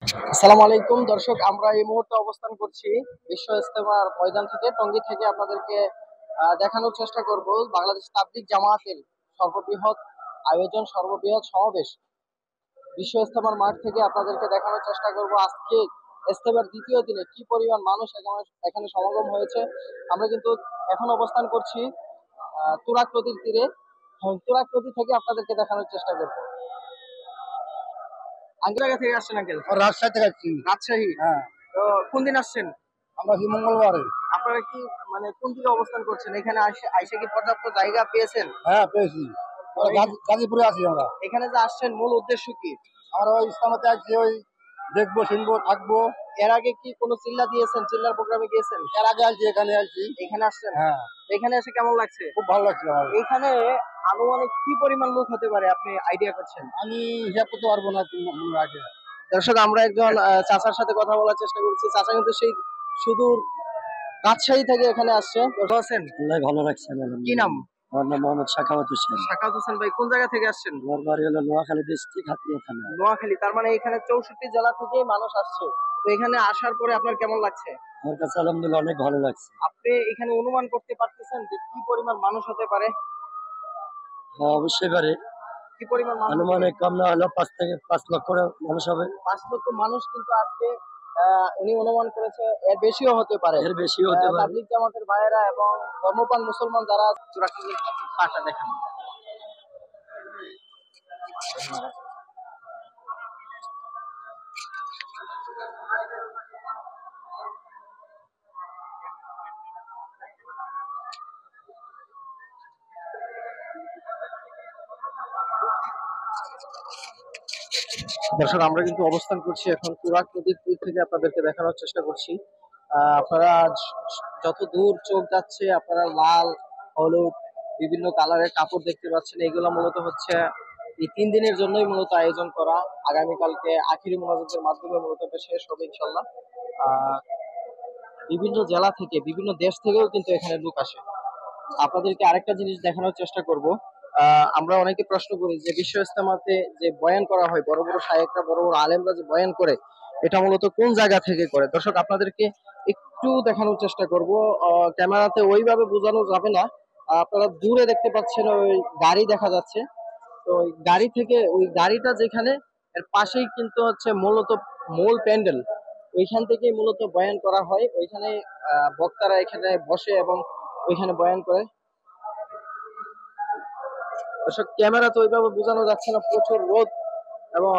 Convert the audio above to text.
আসসালামু আলাইকুম দর্শক, আমরা এই মুহূর্তে অবস্থান করছি বিশ্ব ইজতেমার ময়দান থেকে, টঙ্গী থেকে। আপনাদেরকে দেখানোর চেষ্টা করব বাংলাদেশ তাবলিগ জামায়াতের সর্ববৃহৎ আয়োজন, সর্ববৃহৎ সমাবেশ বিশ্ব ইজতেমার মাঠ থেকে আপনাদেরকে দেখানোর চেষ্টা করব আজকে ইজতেমার দ্বিতীয় দিনে কি পরিমাণ মানুষ এখানে সমাগম হয়েছে। আমরা কিন্তু এখন অবস্থান করছি তুরাগ নদীর তীরে। তুরাগ নদী থেকে আপনাদেরকে দেখানোর চেষ্টা করব। আঙ্কেল জায়গা থেকে আসছেন আঙ্কেল? রাজশাহী থেকে আসছি। রাজশাহী। হ্যাঁ, তো কোন দিন আসছেন? আমরা কি মঙ্গলবারে। আপনারা কি মানে কোন দিকে অবস্থান করছেন? এখানে আইসে কি পর্যাপ্ত জায়গা পেয়েছেন? হ্যাঁ, পেয়েছি। আমরা গাজীপুরে আছি আমরা। এখানে যে আসছেন মূল উদ্দেশ্য কি? আমরা ওই ইসলামাতে আসছি, ওই দেখবো, শুনবো, থাকবো। এর আগে কি কোনো চিল্লা দিয়েছেন? চিল্লার প্রোগ্রামে গিয়েছেন? এর আগে আসছি, এখানে আসছি। এখানে আসছেন? হ্যাঁ, এখানে এসে কেমন লাগছে? খুব ভালো লাগছে আমার। এখানে আনুমানিক কি পরিমাণ লোক হতে পারে আপনি আইডিয়া করছেন? আমি হিসাব করতে পারবো না আগে। দর্শক, আমরা একজন চাচার সাথে কথা বলার চেষ্টা করছি। চাচা কিন্তু সেই সুদূর রাজশাহী থেকে এখানে আসছে। ভালো আছেন? আল্লাহ ভালো রাখছেন। কি নাম? আমার নাম মোহাম্মদ সাখাওয়াত হোসেন। সাকাত হোসেন ভাই, কোন জায়গা থেকে আসছেন? আমার বাড়ি হলো নোয়াখালী ডিস্ট্রিক্ট, হাতিয়া থানা। নোয়াখালী। তার মানে এখানে 64 জেলা থেকেই মানুষ আসছে। তো এখানে আসার পরে আপনার কেমন লাগছে? আমার কাছে আলহামদুলিল্লাহ অনেক ভালো লাগছে। আপনি এখানে অনুমান করতে পারতেছেন যে কি পরিমাণ মানুষ হতে পারে? হ্যাঁ, অবশ্যই পারে। কি পরিমাণ মানুষ হতে আনুমানিক পারে? কম না হলেও 5 থেকে 5 লক্ষ মানুষ হবে। 5 লক্ষ মানুষ কিন্তু আজকে উনি অনুমান করেছে এর বেশিও হতে পারে। এর বেশি হতে পারে। তাবলিগ জামাতের ভাইয়েরা এবং ধর্মপ্রাণ মুসলমান যারা পাটা দেখেন। দর্শক, আমরা কিন্তু অবস্থান করছি এখন তুরাগ নদীর তীর থেকে, আপনাদেরকে দেখানোর চেষ্টা করছি। আপনারা যত দূর চোখ যাচ্ছে আপনারা লাল, হলুদ, বিভিন্ন কালারের কাপড় দেখতে পাচ্ছেন। এগুলো মূলত হচ্ছে এই 3 দিনের জন্যই মূলত আয়োজন করা। আগামীকালকে আখিরি মোনাজাতের মাধ্যমে মূলত এটা শেষ হবে ইনশাল্লাহ। আহ বিভিন্ন জেলা থেকে, বিভিন্ন দেশ থেকেও কিন্তু এখানে লোক আসে। আপনাদেরকে আরেকটা জিনিস দেখানোর চেষ্টা করব। আমরা অনেকে প্রশ্ন করি যে বিশ্ব ইজতেমাতে যে বয়ান করা হয়, বড় বড় শায়েখরা, বড় বড় আলেমরা যে বয়ান করে, এটা মূলত কোন জায়গা থেকে করে? দর্শক, আপনাদেরকে একটু দেখানোর চেষ্টা করব। ক্যামেরাতে ওইভাবে বোঝানো যাবে না। আপনারা দূরে দেখতে পাচ্ছেন ওই গাড়ি দেখা যাচ্ছে। তো ওই গাড়ি থেকে, ওই গাড়িটা যেখানে, এর পাশেই কিন্তু হচ্ছে মূলত মূল প্যান্ডেল। ওইখান থেকেই মূলত বয়ান করা হয়। ওইখানে বক্তারা এখানে বসে এবং ওইখানে বয়ান করে। দর্শক, ক্যামেরা তো ওইভাবে বোঝানো যাচ্ছে না, প্রচুর রোদ এবং